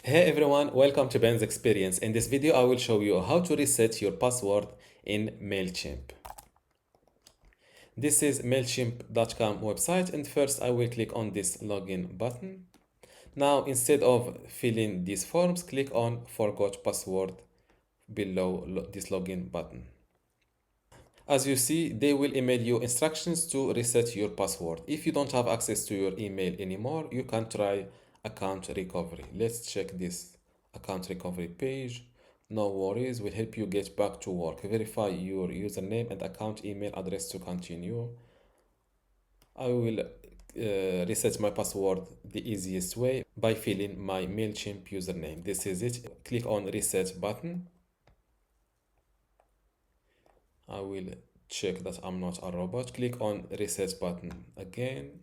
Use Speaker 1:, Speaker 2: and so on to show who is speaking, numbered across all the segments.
Speaker 1: Hey everyone, welcome to Ben's Experience. In this video, I will show you how to reset your password in Mailchimp. This is Mailchimp.com website, and first I will click on this login button. Now, instead of filling these forms, click on Forgot Password below this login button. As you see, they will email you instructions to reset your password. If you don't have access to your email anymore, you can try account recovery. Let's check this account recovery page. No worries, will help you get back to work. Verify your username and account email address to continue. I will reset my password the easiest way by filling my Mailchimp username. This is it. Click on reset button. I will check that I'm not a robot. Click on reset button again.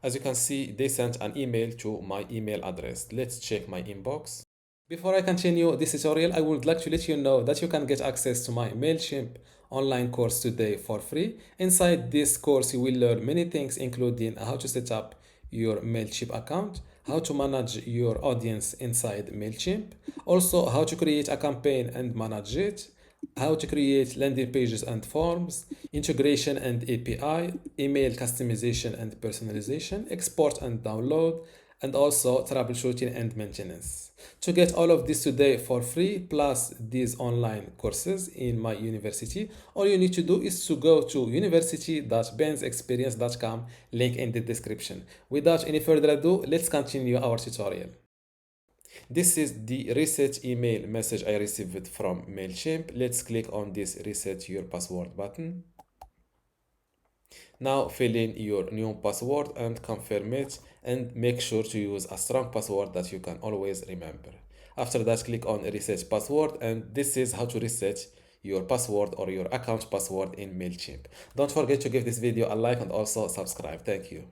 Speaker 1: As you can see, they sent an email to my email address. Let's check my inbox. Before I continue this tutorial, I would like to let you know that you can get access to my Mailchimp online course today for free. Inside this course, you will learn many things, including how to set up your Mailchimp account, how to manage your audience inside Mailchimp, also how to create a campaign and manage it, how to create landing pages and forms, integration and API, email customization and personalization, export and download, and also troubleshooting and maintenance. To get all of this today for free, plus these online courses in my university, all you need to do is to go to university.bensexperience.com, link in the description. Without any further ado, let's continue our tutorial. This is the reset email message I received from Mailchimp. Let's click on this reset your password button. Now fill in your new password and confirm it, and make sure to use a strong password that you can always remember. After that, click on reset password, and this is how to reset your password or your account password in Mailchimp. Don't forget to give this video a like and also subscribe. Thank you.